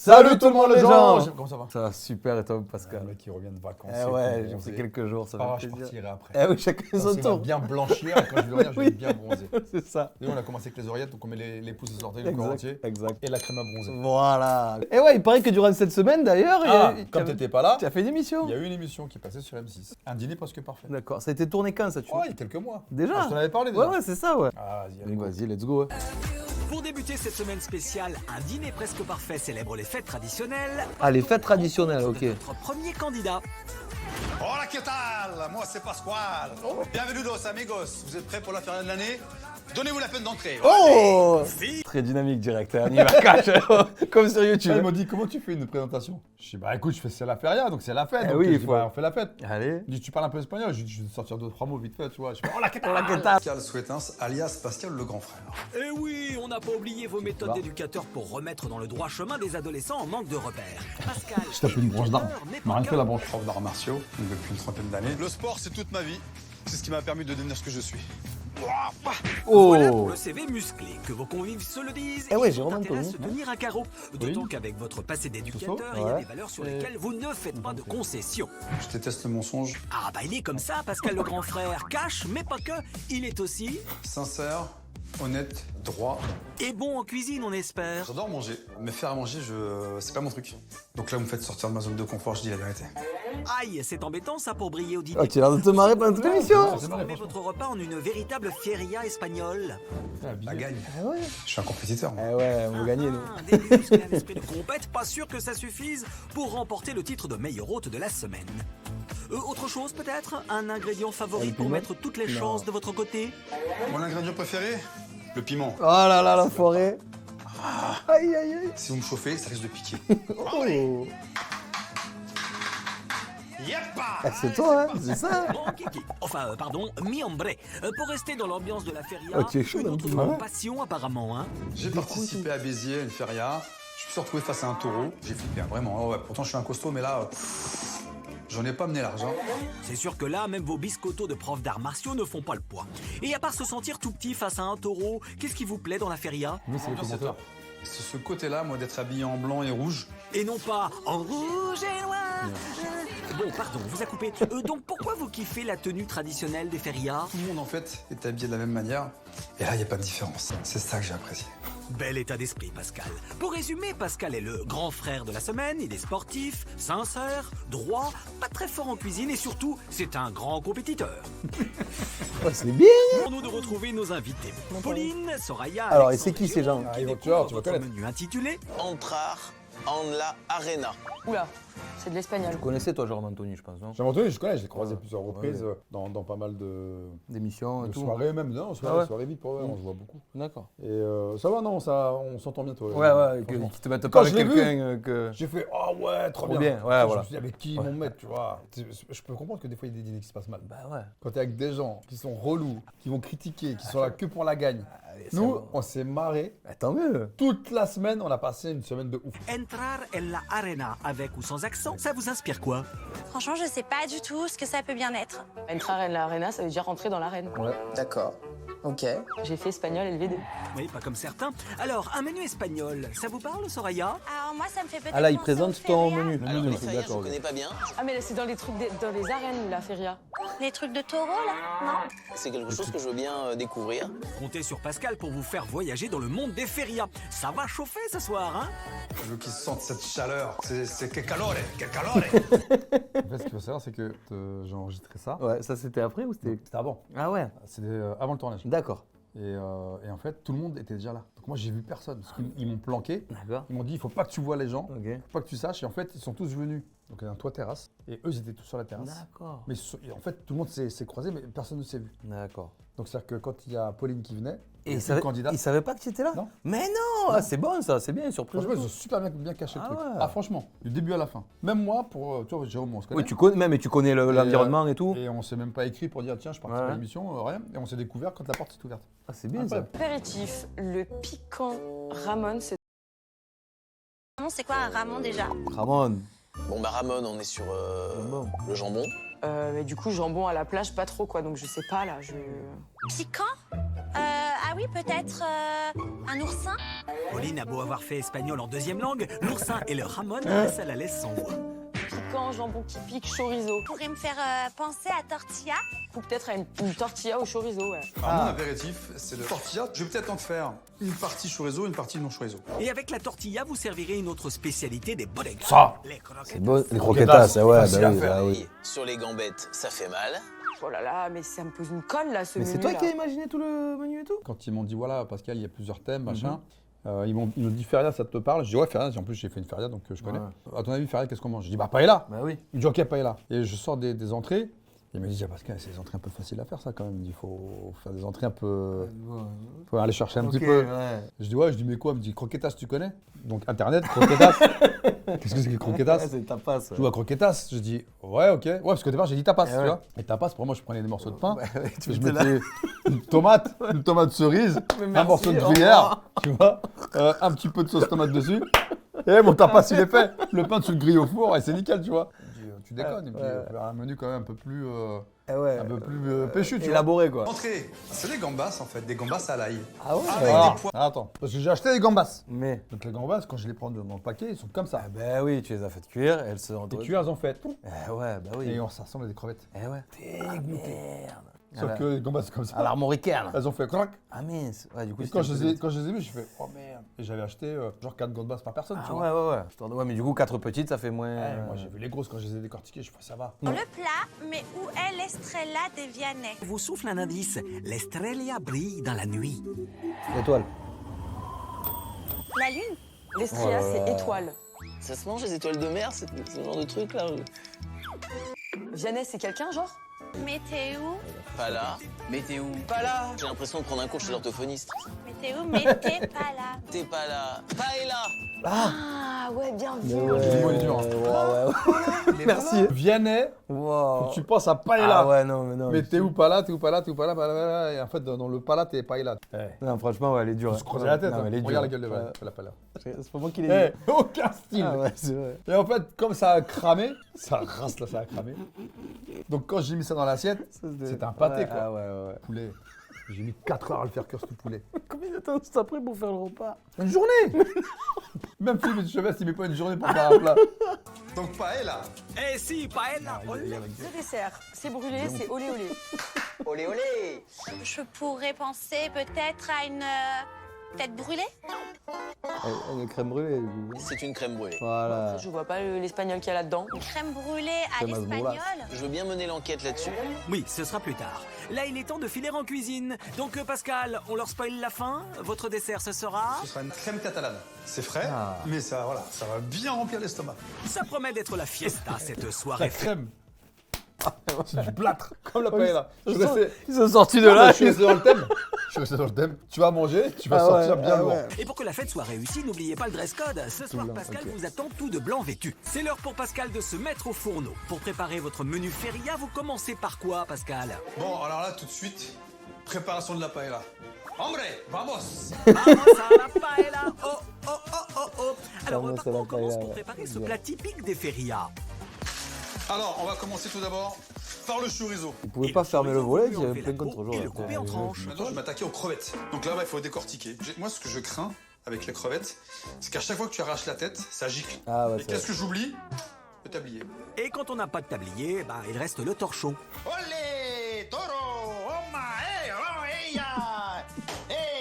Salut tout le monde les gens. Comment ça va? Ça va super et toi Pascal? Le mec qui revient de vacances. Eh ouais, j'ai pris quelques jours, ça Ah, fait je plaisir. partirai après. Eh oui, chacun Quand son il va tour. bien blanchir et quand je vais revenir, je vais bien bronzer. C'est ça. Et on a commencé avec les oreillettes, donc on met les pouces aux orteils, le corps entier. Exact. Et la crème à bronzer. Voilà. Et ouais, il paraît que durant cette semaine d'ailleurs, Comme t'étais pas là, tu as fait une il émission. y a eu une émission qui est passée sur M6. Un dîner presque parfait. D'accord, ça a été tourné quand ça tu Oh, il y a quelques mois. Déjà Ah, je t'en avais parlé déjà. Ouais, c'est ça, ouais. Ah, vas-y, allez. Donc vas-y, let's go. Pour débuter cette semaine spéciale, un dîner presque parfait célèbre les fêtes traditionnelles. Ah, les fêtes traditionnelles, ok. Notre premier candidat. Hola, ¿qué tal? Moi, c'est Pasquale. Bienvenue dos amigos. Vous êtes prêts pour la feria de l'année? Donnez-vous la peine d'entrer. Oh très dynamique direct, hein. On y va cash, comme sur Ah, YouTube. il m'a dit comment tu fais une présentation. Je dis bah écoute, je fais c'est la feria, donc c'est la fête. Eh donc oui, je il dis, faut. bah, on fait la fête. Allez. Il dit tu parles un peu espagnol, je dis je vais te sortir 2-3 mots vite fait, tu vois. Je fais hola, ¿qué tal? Pascal Suetens, alias Pascal le grand frère. Eh oui, on n'a pas oublié vos méthodes d'éducateur pour remettre dans le droit chemin des adolescents en manque de repères. Pascal. Je tape une branche d'arbre. mais Je m'ai rien pas fait la que. branche. Prof d'arts martiaux, donc depuis une trentaine d'années. Le sport, c'est toute ma vie. C'est ce qui m'a permis de devenir ce que je suis. Voilà pour Oh le CV musclé, que vos convives se le disent. Eh ouais, ils j'ai ont vraiment intérêt à connu. se tenir à carreau. D'autant qu'avec votre passé d'éducateur, il y a Ouais. des valeurs sur lesquelles vous ne faites pas de concessions. Je déteste le mensonge. Ah bah il est comme ça, Pascal le grand frère. Cache, mais pas que. Il est aussi... Sincère, honnête, droit. Et bon en cuisine, on espère. J'adore manger. Mais faire à manger, c'est pas mon truc. Donc là, vous me faites sortir de ma zone de confort, je dis la vérité. Aïe, c'est embêtant ça pour briller au dîner. Oh, tu as l'air de te marrer pendant toute l'émission. Transformez votre repas en une véritable feria espagnole. La gagne. Eh ouais. Je suis un compétiteur. moi. Eh ouais, on va gagner nous. Des muscles et un esprit de compète, pas sûr que ça suffise pour remporter le titre de meilleur hôte de la semaine. Autre chose peut-être? Un ingrédient favori pour mettre toutes les chances de votre côté? Mon ingrédient préféré? Le piment. Oh là là, la forêt. Aïe aïe aïe. Si vous me chauffez, ça risque de piquer. Oh. Yeppa! Ah, c'est toi, hein, c'est ça. Bon, Kiki. Enfin, pardon, mi hombre. Pour rester dans l'ambiance de la feria, Oh, tu es chaud, une un autre peu, de vos ouais. passions apparemment, hein. J'ai participé à Béziers, à une feria. Je me suis retrouvé face à un taureau. J'ai flippé, hein, vraiment. Oh ouais, pourtant, je suis un costaud, mais là, j'en ai pas mené l'argent. C'est sûr que là, même vos biscottos de profs d'arts martiaux ne font pas le poids. Et à part se sentir tout petit face à un taureau, qu'est-ce qui vous plaît dans la feria? Mais c'est les commentaires. C'est ce côté-là, moi, d'être habillé en blanc et rouge. Et non pas en rouge et noir. Bon, pardon, vous a coupé. Donc pourquoi vous kiffez la tenue traditionnelle des ferias? Tout le monde, en fait, est habillé de la même manière. Et là, il n'y a pas de différence. C'est ça que j'ai apprécié. Bel état d'esprit, Pascal. Pour résumer, Pascal est le grand frère de la semaine. Il est sportif, sincère, droit, pas très fort en cuisine et surtout, c'est un grand compétiteur. Oh, c'est bien. Pour nous de retrouver nos invités. Pauline, Soraya. Alors, et Alexandre c'est qui, ces gens? Jérôme, Ah, qui ils vont découvrent te voir, tu vas votre connaître. menu intitulé Entrar en la arena. Oula, c'est de l'espagnol. Tu connaissais toi, Jordan Anthony, je pense, non? J'ai entendu, je connais, je l'ai croisé Ouais. plusieurs reprises dans pas mal de D'émissions et tout. soirées même. Non, Ah ouais. soirées vite pour eux, on se voit beaucoup. D'accord. Et ça va, non, on s'entend bien toi. Ouais, ouais, franchement. qui te mettent Quand pas avec je l'ai vu, quelqu'un que. J'ai fait oh ouais, trop Trop bien. bien, ouais, Je voilà. me suis dit avec qui ils vont me mettre, tu vois. Je peux comprendre que des fois il y a des dîners qui se passent mal. Bah ouais. Quand t'es avec des gens qui sont relous, qui vont critiquer, qui sont là que pour la gagne. Allez, c'est Nous, bon. on s'est marré. Bah, tant mieux. Toute la semaine, on a passé une semaine de ouf. Entrar en la arena avec ou sans accent, ça vous inspire quoi? Franchement, je sais pas du tout ce que ça peut bien être. Entrar en la arena, ça veut dire rentrer dans l'arène. D'accord. Ok. J'ai fait espagnol LV2. Oui, pas comme certains. Alors, un menu espagnol, ça vous parle, Soraya? Alors moi, ça me fait peut-être Ah là, il penser présente aux ton ferias. menu. Alors, les D'accord, ferias, je ok. connais pas bien. Ah mais c'est dans les trucs, dans les arènes, la feria. Les trucs de taureau, là? Non? C'est quelque chose que je veux bien découvrir. Comptez sur Pascal pour vous faire voyager dans le monde des ferias. Ça va chauffer ce soir, hein? Je veux qu'ils sentent cette chaleur. C'est que calore, que calore. En fait, ce qu'il faut savoir, c'est que j'ai enregistré ça. Ouais, ça c'était après ou c'était. C'était avant. Ah ouais. C'était avant le tournage. D'accord. Et en fait, tout le monde était déjà là. Donc moi, j'ai vu personne. Parce qu'ils m'ont planqué. D'accord. Ils m'ont dit, il faut pas que tu vois les gens. Ok. Faut pas que tu saches. Et en fait, ils sont tous venus. Donc il y a un toit terrasse. Et eux, ils étaient tous sur la terrasse. D'accord. Mais et en fait, tout le monde s'est croisé, mais personne ne s'est vu. D'accord. Donc c'est-à-dire que quand il y a Pauline qui venait, Et il y a il plus de savait, candidats. il savait pas que tu étais là? Non. Mais non, ah, c'est bon ça, c'est bien, surprise. Franchement, ils ont super bien caché Ah le truc. ouais. Ah franchement, du début à la fin. Même moi, pour tu vois, Jérôme, on se connaît. Oui, tu connais, même et tu connais l'environnement et tout. Et on s'est même pas écrit pour dire tiens, je participe Ouais. à l'émission, rien. Et on s'est découvert quand la porte s'est ouverte. Ah, c'est bien ça. Incroyable. Apéritif, le piquant Ramon, c'est Non, c'est quoi un Ramon déjà? Ramon. Bon, bah, Ramon, on est sur Jambon. le jambon. mais du coup jambon à la plage, pas trop quoi, donc je sais pas là, Piquant? Ah oui, peut-être un oursin. Pauline a beau avoir fait espagnol en deuxième langue, l'oursin et le ramon, ça la laisse sans voix. Piquant, jambon qui pique, chorizo. Pourrait me faire penser à tortilla. Ou peut-être à une tortilla au chorizo, ouais. Alors, mon apéritif, c'est le tortilla. Je vais peut-être en faire une partie chorizo, une partie non chorizo. Et avec la tortilla, vous servirez une autre spécialité des bodegas. Ça. Les croquettes. C'est bon, les croquetas, ça, ouais, Facile bah à oui, faire. bah oui. Sur les gambettes, ça fait mal. Oh là là, mais ça me pose une colle, là, ce Mais menu c'est toi qui as imaginé tout le menu et tout? Quand ils m'ont dit, voilà, Pascal, il y a plusieurs thèmes, machin. Ils m'ont dit, Feria, ça te parle? Je dis, ouais, Feria. En plus, j'ai fait une Feria, donc je connais. Ouais. À ton avis, Feria, qu'est-ce qu'on mange? Je dis, bah, paella. Bah oui. Il me dit, ok, paella. Et je sors des entrées. Il m'a dit, ah, Pascal, c'est des entrées un peu faciles à faire, ça, quand même. Il faut faire des entrées un peu. Faut aller chercher un petit peu. Ouais. Je dis, ouais, je dis, mais quoi? Il me dit, croquetas, tu connais? Donc, Internet, croquetas. Qu'est-ce que c'est que les croquetas? C'est tapas. Je joue à croquetas. Je dis, ouais, ok. Ouais, parce qu'au départ, j'ai dit tapas, Eh tu ouais. vois. Et tapas, pour moi, je prenais des morceaux de pain. Tu Je mettais là. mettais une tomate cerise, un merci, morceau de au gruyère, tu vois, un petit peu de sauce tomate dessus. Et mon tapas, il est fait. Le pain, tu le grilles au four et c'est nickel, tu vois. Je dis, tu déconnes. Il me dit, Ouais. faire un menu quand même un peu plus, Ouais. péchu, tu vois. Élaboré, quoi. Entrée, c'est des gambas en fait, des gambas à l'ail. Ah ouais? Avec Alors, des pois. attends, parce que j'ai acheté des gambas. Mais. Donc les gambas, quand je les prends dans le paquet, ils sont comme ça. Ah bah oui, tu les as fait cuire, elles se Les rendent. cuillères, elles ont fait. Eh ouais, bah oui. Et on s'assemble à des crevettes. Eh ouais. Merde. Sauf que les gambas, c'est comme ça. À l'armoricaine. Elles ont fait crac. Ah mince. Ouais, du coup, Et quand je les ai vus, j'ai fait, oh merde. Et j'avais acheté genre 4 gambas par personne, tu Ah vois. ouais, ouais, ouais. Histoire de- Ouais, mais du coup, 4 petites, ça fait moins. Ouais, moi, j'ai vu les grosses quand je les ai décortiquées, je fais, ça va. Le plat, mais où est l'estrella des Vianney? Vous souffle un indice. L'estrella brille dans la nuit. Étoile. La lune? L'estrella, c'est étoile. Ça se mange les étoiles de mer, ce genre de truc là? Vianney, c'est quelqu'un, genre? Météo? Pas là. Météo. Pas là. J'ai l'impression de prendre un cours chez l'orthophoniste. Météo, mais t'es pas là. T'es pas là. Paella. Ah, ouais, bien vu. Le mot est dur. Ouais. Merci. Vianney, Wow. tu penses à paella. Ah ouais, non, mais non. Mais t'es où pas là, t'es où pas là, t'es où pas là, pas là. Et en fait, dans le pas là, t'es pas là. Non, franchement, ouais, elle est dure. On se croise la tête. Non, hein. mais elle est dure. Regarde la gueule de Ouais. la pas là. C'est pas moi qui l'ai dit. Aucun style. Ah ouais, c'est vrai. Et en fait, comme ça a cramé, ça rase là, ça a cramé. Donc quand j'ai mis ça dans l'assiette, c'était un pâté Ouais, quoi. Ah ouais, ouais. Poulet. J'ai mis 4 heures à le faire cuire ce poulet. Combien de temps t'as pris pour faire le repas? Une journée. Même Philippe Chevest, il met pas une journée pour faire un plat. Donc paella. Eh si, paella. Le dessert, c'est brûlé, c'est olé olé. Olé olé. Je pourrais penser peut-être à une tête brûlée? Une crème brûlée, du coup. C'est une crème brûlée. Voilà. Je vois pas l'espagnol qu'il y a là-dedans. Une crème brûlée à Crème à ce l'espagnol? Je veux bien mener l'enquête là-dessus. Oui, ce sera plus tard. Là, il est temps de filer en cuisine. Donc, Pascal, on leur spoil la fin. Votre dessert, ce sera... Ce sera une crème catalane. C'est frais, Ah. mais ça, voilà, ça va bien remplir l'estomac. Ça promet d'être la fiesta cette La soirée. crème. C'est du plâtre, comme la paella. Je suis resté- Ils sont sortis de Non, mais là. je suis resté dans le thème. Je suis resté dans le thème. Tu vas manger, tu vas Ah ouais, sortir bien ah lourd. ouais. Et pour que la fête soit réussie, n'oubliez pas le dress code. Ce soir, blanc, Pascal ok. vous attend tout de blanc vêtu. C'est l'heure pour Pascal de se mettre au fourneau. Pour préparer votre menu feria, vous commencez par quoi, Pascal? Bon, alors là, tout de suite, préparation de la paella. Hombre, vamos. Vamos a la paella. Oh, oh, oh, oh, oh. Alors, Vamos par a la quoi on commence paella, pour ouais. préparer ce Bien. plat typique des ferias? Alors, on va commencer tout d'abord par le chorizo. Vous pouvez Et pas le fermer le chorizo, volet, vous il y lui a enlevez plein la de peau contre-jours. et le coupez en tranches. Maintenant, je vais m'attaquer aux crevettes. Donc là, il faut décortiquer. Moi, ce que je crains avec les crevettes, c'est qu'à chaque fois que tu arraches la tête, ça gicle. Ah ouais, Et c'est qu'est-ce que j'oublie? Le tablier. Et quand on n'a pas de tablier, bah, il reste le torchon. Olé, toro,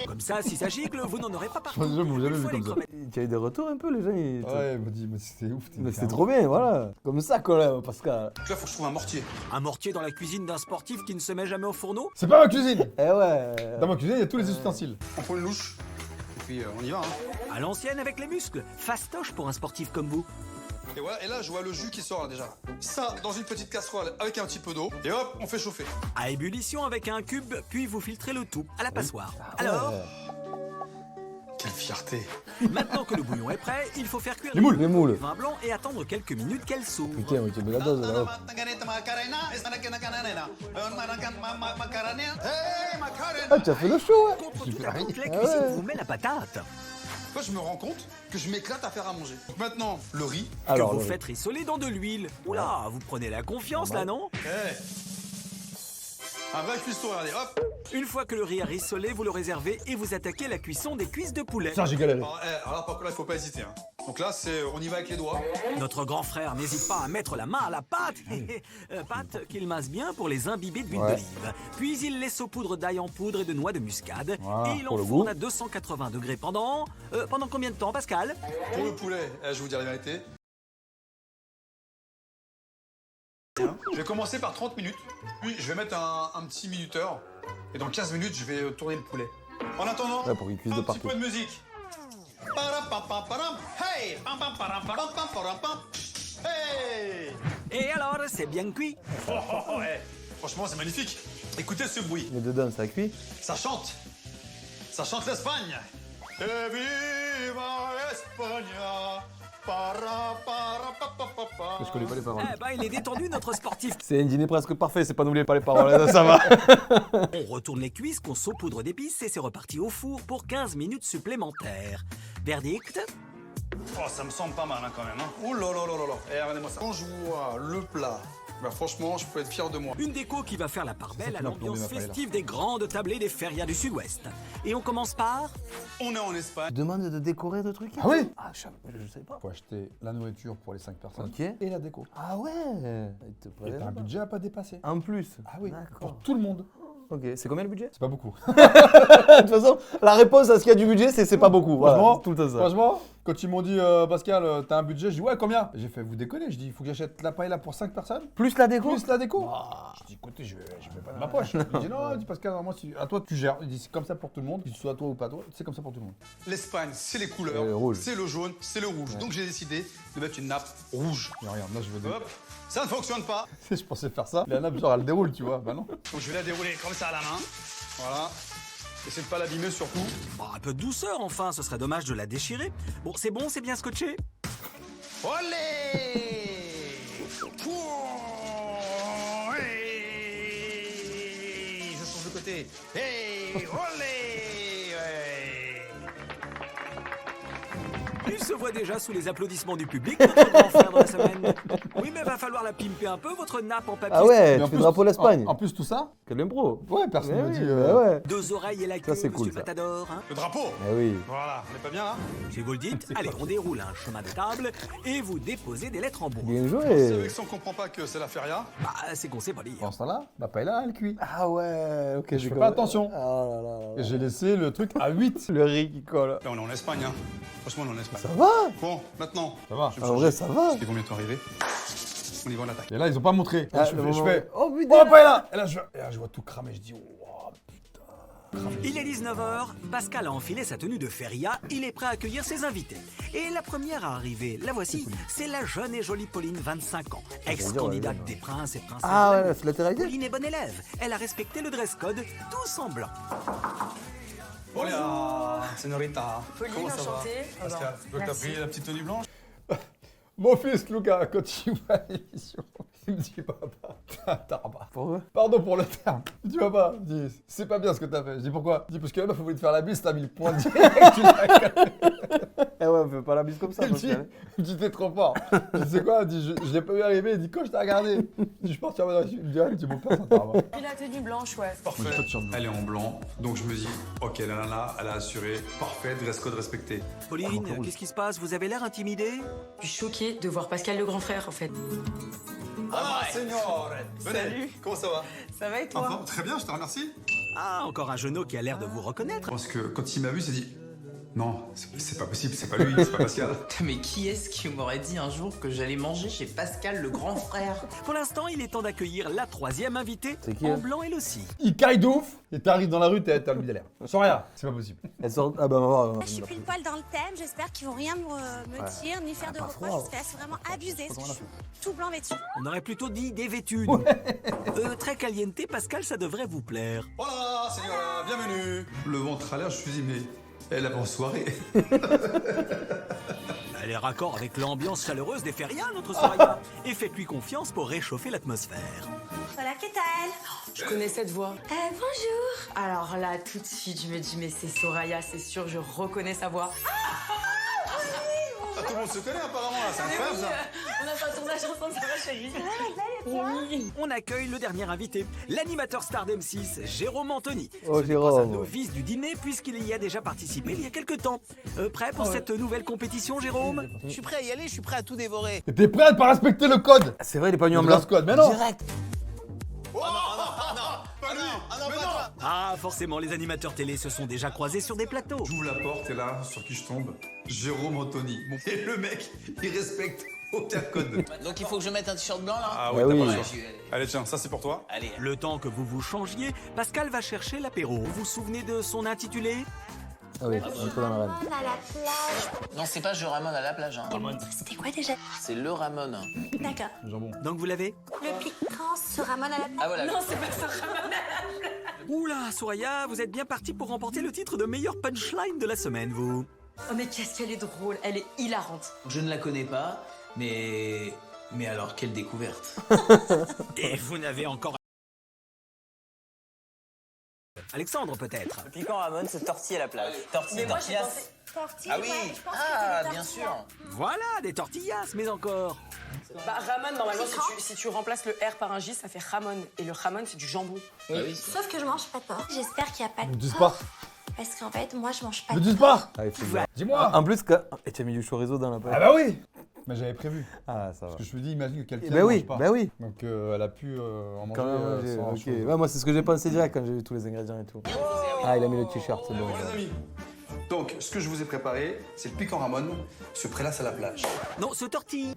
Comme ça, si ça gicle, vous n'en aurez pas partout. Je m'en ai jamais Une vu fois comme les ça. crevettes Tu as eu des retours un peu, les gens ils... Ouais, il m'a dit, mais c'était ouf. Mais c'était trop bien, voilà. Comme ça, quand même, Pascal. Donc là, il faut que je trouve un mortier. Un mortier dans la cuisine d'un sportif qui ne se met jamais au fourneau? C'est pas ma cuisine. Eh ouais. Dans ma cuisine, il y a tous les ustensiles. On prend une louche. Et puis, on y va. Hein. À l'ancienne avec les muscles. Fastoche pour un sportif comme vous. Et voilà, et là, je vois le jus qui sort là déjà. Ça, dans une petite casserole avec un petit peu d'eau. Et hop, on fait chauffer. À ébullition avec un cube, puis vous filtrez le tout à la passoire. Alors, Quelle fierté. maintenant que le bouillon est prêt, il faut faire cuire Les moules. Les moules. le vin blanc et attendre quelques minutes qu'elles s'ouvrent. Putain, mais tu mets la dose là. Ah, tu as fait le show, ouais. Contre toute attente, la Ah cuisine ouais. vous met la patate. Moi, je me rends compte que je m'éclate à faire à manger. Donc maintenant, le riz. Alors, que vous le- faites rissoler dans de l'huile. Oula, vous prenez la confiance là, non? Eh, Un vrai cuistot, regardez, hop. Une fois que le riz a rissolé, vous le réservez et vous attaquez la cuisson des cuisses de poulet. Ça, j'ai galéré. Alors par contre, là, il faut pas hésiter. Hein. Donc là, on y va avec les doigts. Notre grand frère n'hésite pas à mettre la main à la pâte. Pâte qu'il masse bien pour les imbiber d'huile d'olive. Puis il les saupoudre d'ail en poudre et de noix de muscade. Voilà, et il pour le enfourne goût. à 280 degrés pendant combien de temps, Pascal? Pour le poulet, je vais vous dire la vérité. Je vais commencer par 30 minutes, puis je vais mettre un petit minuteur, et dans 15 minutes, je vais tourner le poulet. En attendant, Ouais, pour qu'il cuise de un petit partout. peu de musique. Hey! Hey! Et alors, c'est bien cuit? Franchement, c'est magnifique. Écoutez ce bruit. Mais dedans, ça cuit. Ça chante l'Espagne. Et viva España. Je connais pas les paroles. Eh ben, il est détendu, notre sportif. C'est un dîner presque parfait, c'est pas n'oubliez pas les paroles, ça va. On retourne les cuisses qu'on saupoudre d'épices et c'est reparti au four pour 15 minutes supplémentaires. Verdict? Oh, ça me semble pas mal hein, quand même. Hein. Ouh là là là là là. Eh, regardez-moi ça. Quand je vois le plat, bah franchement, je peux être fier de moi. Une déco qui va faire la part belle à qui m'a plombé l'ambiance ma paella. festive des grandes tablées des férias du Sud-Ouest. Et on commence par... On est en Espagne. Demande de décorer de trucs. Ah oui? Ah, je sais pas. Faut acheter la nourriture pour les 5 personnes Ok. et la déco. Ah ouais. Il te Et prélève t'as un pas. budget à pas dépasser. En plus. Ah oui, D'accord. pour tout le monde. Ok, c'est combien le budget? C'est pas beaucoup. De toute façon, la réponse à ce qu'il y a du budget, c'est pas beaucoup. Voilà, Franchement, c'est tout le temps ça. Franchement, quand ils m'ont dit Pascal, t'as un budget, je dis ouais, combien? J'ai fait, vous déconnez, je dis, il faut que j'achète la paella pour 5 personnes, Plus la déco? plus la déco. Je dis, écoutez, je vais pas de ma poche. Il dit non, il dit Pascal, moi, à toi tu gères. Il dit, c'est comme ça pour tout le monde, que ce soit toi ou pas toi, c'est comme ça pour tout le monde. L'Espagne, c'est les Le couleurs. rouge. C'est le jaune, c'est le rouge. Donc j'ai décidé de mettre une nappe rouge. Mais regarde, là, je vais Hop, ça ne fonctionne pas. je pensais faire ça. La nappe, genre, elle déroule, tu vois. Bah non. Donc je vais la dérouler comme ça à la main. Voilà. Essayez de pas l'abîmer surtout. Bon, un peu de douceur enfin, ce serait dommage de la déchirer. Bon, c'est bien scotché. Olé! Pouh! Hey! Je change de côté. Hey! Olé! Ouais. Il se voit déjà sous les applaudissements du public, notre grand frère de la semaine. Oui, mais va falloir la pimper un peu, votre nappe en papier. Ah ouais, Mais en tu plus- drapeau l'Espagne. En plus, tout ça, Quelle impro. ouais, personne Mais me oui, dit. ouais. Deux oreilles et la queue, c'est cool, monsieur ça. Matador. Hein. Le drapeau! Eh oui. Voilà, on est pas bien là? Si vous le dites, allez, on déroule un chemin de table et vous déposez des lettres en bois. Bien C'est joué. vrai que si on comprend pas que c'est la feria, Bah, c'est qu'on sait pas lire. Pendant ce temps-là, la paella, elle cuit. Ah ouais, ok. Je fais pas attention. Ah là là là. Et j'ai laissé le truc à 8. Le riz qui colle. là on est en Espagne. Hein. Franchement, on est en Espagne. Ça va? Bon, maintenant, Ça va. je vais En me vrai, changer. ça va. Ils vont bientôt arriver. On y va, on attaque. Et là, ils ont pas montré. Ah, je le fais, moment- je fais, Oh oh, putain. paella. Et là, je vois tout cramer. Je dis, oh putain. Il est 19h, Pascal a enfilé sa tenue de feria, il est prêt à accueillir ses invités. Et la première à arriver, la voici, c'est la jeune et jolie Pauline, 25 ans, ex-candidate des princes et princesses. Ah de ouais, l'amour. c'est la télé-réalité. Pauline est bonne élève, elle a respecté le dress code, tous en blanc. Hola, señorita. Pauline, Comment ça va? enchantée. Pascal, tu veux que t'as Merci. pris la petite tenue blanche? Mon fils, Lucas, quand il voit l'émission, il me dit, papa, t'as pas. Pourquoi? Pardon pour le terme. Il dit, papa, il dit, c'est pas bien ce que t'as fait. Je dis, pourquoi? Il dit, parce que la meuf, elle voulait te faire la bise, t'as mis le point direct. Tu l'as calé. Eh ouais, on fait pas la bise comme ça, Il me dit, Pascal. t'es trop fort. Je dis, c'est quoi? Il dit, je l'ai pas vu arriver. Il dit, quand je t'ai regardé? Il dit, je suis parti en mode, il me dit, mon père, ça t'en va. Puis la tenue blanche, ouais. Parfait. Moi, j'ai pas de t-shirt blanc. Elle est en blanc, donc je me dis, ok, la nana, elle a assuré. Parfait, dress code respecté. Pauline, qu'est-ce qui se passe? Vous avez l'air intimidée? Je suis choquée de voir Pascal le grand frère, en fait. Ah, señor! Venez. Salut. Comment ça va? Ça va et En forme? Très bien, je te remercie. Ah, encore un genou qui a l'air de vous reconnaître. Parce que quand il m'a vu, il s'est dit, non, c'est pas possible, c'est pas lui, c'est pas Pascal. Mais qui est-ce qui m'aurait dit un jour que j'allais manger chez Pascal le grand frère? Pour l'instant, il est temps d'accueillir la troisième invitée, C'est qui, en elle blanc elle aussi. Il caille de ouf. Et t'arrives dans la rue, t'as le l'air. Sans rien. C'est pas possible. Elle sort. Ah bah, on va voir. Moi, je suis pile poil dans le thème. J'espère qu'ils vont rien me dire ni faire de pas reproches froid. parce que là, c'est vraiment abusé. Je suis tout blanc vêtu. On aurait plutôt dit dévêtude. Très caliente, Pascal, ça devrait vous plaire. Voilà, señora, bienvenue. Le ventre à l'air, je me suis dit, mais elle est en soirée. Elle est raccord avec l'ambiance chaleureuse des férias, notre Soraya. Et faites-lui confiance pour réchauffer l'atmosphère. Voilà, que tal? Je connais cette voix. Bonjour. Alors là, tout de suite, je me dis, mais c'est Soraya, c'est sûr, je reconnais sa voix. À tout le monde se connaît apparemment là, c'est incroyable ça. On a fait un tournage ensemble, ça va chérie. On accueille le dernier invité, l'animateur star d'M6, Jérôme Anthony. Oh, Ce n'est pas un Jérôme. novice du dîner puisqu'il y a déjà participé il y a quelques temps. Prêt pour cette nouvelle compétition, Jérôme? Je suis prêt à y aller, je suis prêt à tout dévorer. Et t'es prêt à ne pas respecter le code? C'est vrai, il est pas venu en Le blanc. dress code, mais non. Direct. Ah, forcément, les animateurs télé se sont déjà croisés sur des plateaux. J'ouvre la porte et là, sur qui je tombe? Jérôme Anthony. Et le mec, il respecte aucun code. Donc il faut que je mette un t-shirt blanc là. Ah Bah ouais, oui. t'as pas le Ouais, choix. j'y vais aller. Allez tiens, ça c'est pour toi. Allez. Le temps que vous vous changiez, Pascal va chercher l'apéro. Vous vous souvenez de son intitulé? Ah oui, un peu dans la reine. À la plage. Non, c'est pas je ramène à la plage. Hein. C'était quoi déjà? C'est le ramon. D'accord. Jambon. Donc vous l'avez? Le piquant se ramène à la plage. Ah voilà. Non, c'est pas ça. Oula, Soraya, vous êtes bien parti pour remporter le titre de meilleure punchline de la semaine, vous. Oh mais qu'est-ce qu'elle est drôle, elle est hilarante. Je ne la connais pas, mais alors quelle découverte. Et vous n'avez encore... Alexandre, peut-être? Le piquant ramon, c'est tortille à la plage. Tortille, Mais moi j'ai tortillas. pensé... Tortille, Ah oui. ouais, je pense que Ah, c'est des bien tortillas. sûr. Voilà, des tortillas, mais encore. Bah ramon, normalement si tu remplaces le R par un J, ça fait ramon. Et le ramon c'est du jambon. Ah oui. Sauf que je mange pas de porc. J'espère qu'il n'y a pas Ne de dis porc. pas. Parce qu'en fait, moi, je mange pas Ne de dis porc. pas. Ah, il faut le dire. Dis-moi. En plus, et tu as mis du chorizo dans la pâte. Ah bah oui. Mais j'avais prévu. Ah, ça va. Parce que je me dis, imagine que quelqu'un Bah ne oui, mange pas. bah oui. Donc elle a pu en manger Quand même, sans ok. chose. Ouais, moi, c'est ce que j'ai pensé direct quand j'ai vu tous les ingrédients et tout. Ah, il a mis le t-shirt, c'est bon. Bon les amis, donc ce que je vous ai préparé, c'est le piquant ramon, se prélasse à la plage. Non, ce tortille.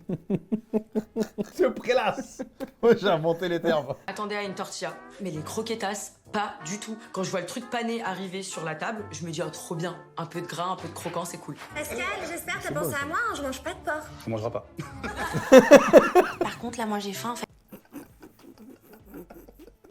Se prélasse. Moi j'ai inventé les termes. Attendez à une tortilla. Mais les croquetas, pas du tout. Quand je vois le truc pané arriver sur la table, je me dis oh trop bien. Un peu de gras, un peu de croquant, c'est cool. Pascal, j'espère que t'as pensé à moi, hein, je mange pas de porc. On mangera pas. Par contre, là, moi, j'ai faim, en fait.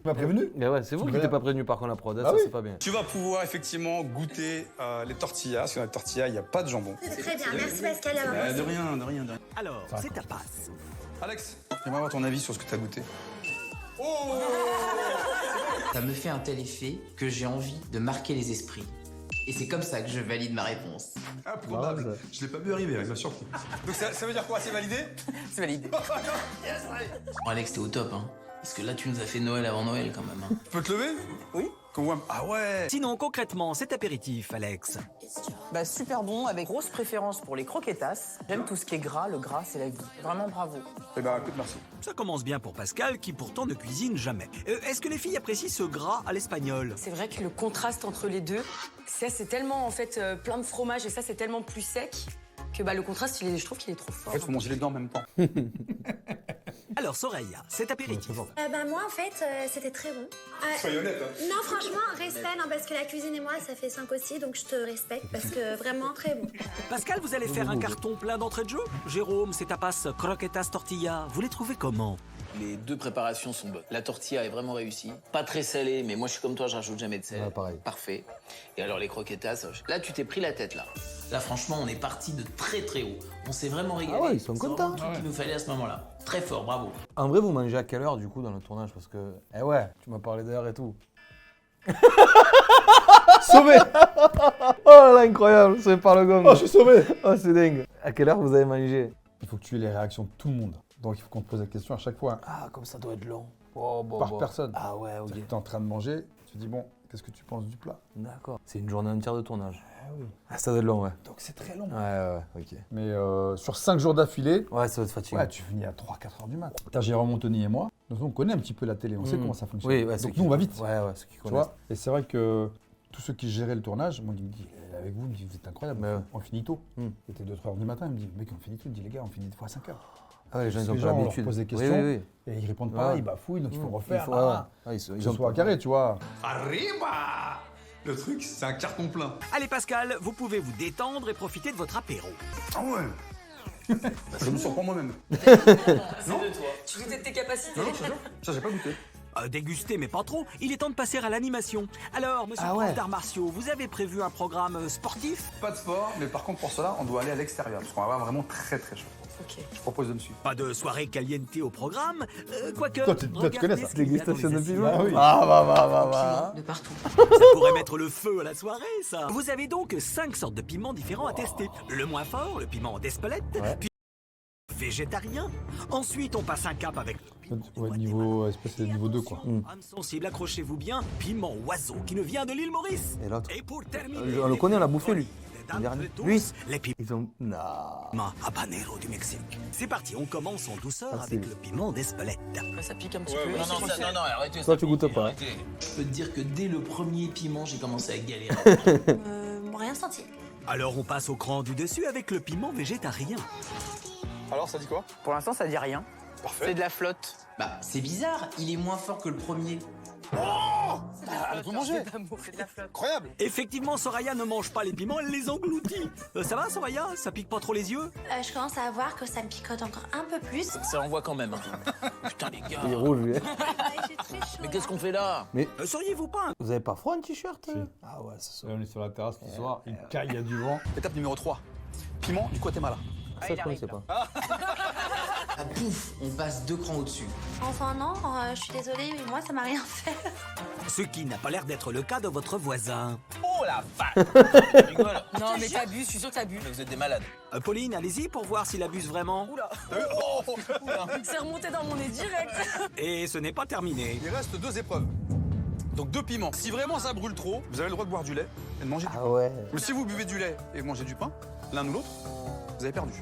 Tu m'as prévenu? Mais ouais, c'est vous qui connais n'étiez pas prévenu par contre la prod, Bah ça oui. c'est pas bien. Tu vas pouvoir effectivement goûter les tortillas, parce que dans les tortillas, il n'y a pas de jambon. C'est très bien, merci Pascal d'avoir De rien, de rien, de rien. Alors, c'est ta passe. Alex, j'aimerais avoir ton avis sur ce que tu as goûté. Ça me fait un tel effet que j'ai envie de marquer les esprits. Et c'est comme ça que je valide ma réponse. Improbable. Marrant, ça. Je l'ai pas vu arriver, il m'a surpris. Donc ça veut dire quoi? C'est validé? C'est validé. Bon, Alex, t'es au top, hein. Parce que là, tu nous as fait Noël avant Noël, quand même. Hein. Tu peux te lever? Oui. Comment? Ah ouais. Sinon, concrètement, cet apéritif, Alex. Bah super bon, avec grosse préférence pour les croquetas. J'aime tout ce qui est gras, le gras c'est la vie. Vraiment bravo. Eh ben écoute, merci. Ça commence bien pour Pascal, qui pourtant ne cuisine jamais. Est-ce que les filles apprécient ce gras à l'espagnol? C'est vrai que le contraste entre les deux, ça c'est tellement en fait plein de fromage et ça c'est tellement plus sec que bah, le contraste, je trouve qu'il est trop fort. En fait, faut manger les deux en même temps. Alors, Soraya, cet apéritif. Bah moi en fait c'était très bon. Soyez honnête, hein. Non franchement respect non parce que la cuisine et moi ça fait 5 aussi donc je te respecte parce que vraiment très bon. Pascal, vous allez faire un carton plein d'entrée de jeu? Jérôme, c'est ta passe croquetas tortilla. Vous les trouvez comment? Les deux préparations sont bonnes. La tortilla est vraiment réussie. Pas très salée, mais moi je suis comme toi, je rajoute jamais de sel. Ouais, pareil. Parfait. Et alors les croquetas, là tu t'es pris la tête là. Là franchement, on est parti de très très haut. On s'est vraiment régalé. Ah ouais, ils sont C'est contents. vraiment le truc qu'il nous fallait à ce moment-là. Très fort, bravo. En vrai, vous mangez à quelle heure du coup dans le tournage? Parce que, eh ouais, tu m'as parlé d'heure et tout. Sauvé. Oh là là, incroyable, sauvé par le gomme. Oh, je suis sauvé. Oh, c'est dingue. À quelle heure vous avez mangé? Il faut que tu aies les réactions de tout le monde. Donc il faut qu'on te pose la question à chaque fois. Ah, comme ça doit être long. Oh, bon, Par bon. personne. Ah ouais, ok. Tu es en train de manger, tu dis bon, qu'est-ce que tu penses du plat? D'accord. C'est une journée entière de tournage. Ah oui. Ah, ça doit être long, ouais. Donc c'est très long. Ouais, ok. Mais sur 5 jours d'affilée, Ouais, ça doit être fatigant. ouais, tu finis à 3-4 heures du mat. T'as Jérôme Anthony et moi, donc on connaît un petit peu la télé, on sait comment ça fonctionne. Oui, ouais, ceux donc qui nous on va connaissent. vite. Ouais, ceux qui Tu connaissent. vois. Et c'est vrai que tous ceux qui géraient le tournage, moi, il me dit, avec vous, il me dit, vous êtes incroyable, Mais ouais. on finit tôt. Hmm. C'était 2-3 heures du matin, il me dit, mec, on finit tôt. Il me dit, les gars, on finit des fois à 5 heures. Ah ouais, les gens, ils Parce ont que pas on leur l'habitude. pose des Oui, questions, oui, et ils répondent pas, Ouais. ils bafouillent, donc il faut oui. refaire. faut- là, ouais. que ce soit carré, tu vois. Arriba. Le truc, c'est un carton plein. Allez, Pascal, vous pouvez vous détendre et profiter de votre apéro. Ah ouais. Je me surprends moi-même. Tu doutais de tes capacités. Non, je te jure, ça j'ai pas goûté. Dégustez, mais pas trop. Il est temps de passer à l'animation. Alors, monsieur prof d'arts martiaux, vous avez prévu un programme sportif? Pas de sport, mais par contre pour cela, on doit aller à l'extérieur, parce qu'on va avoir vraiment très très chaud. Ok. Je propose de me suivre. Pas de soirée caliente au programme. Quoique. Toi, tu connais ça, Dégustation de piment. Ah oui. Ah. De partout. Ça pourrait mettre le feu à la soirée, ça. Vous avez donc 5 sortes de piments différents à tester. Le moins fort, le piment d'Espelette, puis végétarien. Ensuite, on passe un cap avec Ouais, niveau espèce de niveau 2 quoi. âme sensible, accrochez-vous bien, piment oiseau qui ne vient de l'île Maurice. Et l'autre Et pour terminer, On le connaît, on l'a bouffé lui. les dames de tous, Lui les piments Ils ont. Non. habanero du Mexique. C'est parti, on commence en douceur Ah, avec c'est- le piment d'Espelette. Après, ça pique un petit Ouais, peu. non, non, arrêtez. Toi, ça tu goûtes pique, pas, hein. arrêtez. Je peux te dire que dès le premier piment, j'ai commencé à galérer. Rien senti. Alors on passe au cran du dessus avec le piment végétarien. Alors, ça dit quoi? Pour l'instant, ça dit rien. Parfait. C'est de la flotte. Bah, c'est bizarre, il est moins fort que le premier. Vous mangez? C'est de la flotte. Incroyable! Effectivement, Soraya ne mange pas les piments, elle les engloutit. Ça va, Soraya? Ça pique pas trop les yeux? Je commence à voir que ça me picote encore un peu plus. Ça envoie quand même. Hein. Putain, les gars. Il est rouge lui. J'ai très chaud. Mais qu'est-ce qu'on fait là? Seriez-vous pas Vous avez pas froid un t-shirt Si. Ah ouais, c'est ça. Là, on est sur la terrasse ce soir, il caille, il y a du vent. Étape numéro 3. Piment du Guatemala. Ça, je connaissais pas. Ah, pouf, on passe 2 crans au-dessus. Enfin non, je suis désolée, mais moi ça m'a rien fait. Ce qui n'a pas l'air d'être le cas de votre voisin. Oh la vache! Tu rigoles? Non, mais t'abuses, je suis sûr que t'abuses. Mais vous êtes des malades. Pauline, allez-y pour voir s'il abuse vraiment. Oula. C'est remonté dans mon nez direct. Et ce n'est pas terminé. Il reste 2 épreuves. Donc 2 piments. Si vraiment ça brûle trop, vous avez le droit de boire du lait et de manger du pain. Ah ouais. Mais si vous buvez du lait et mangez du pain, l'un ou l'autre, vous avez perdu.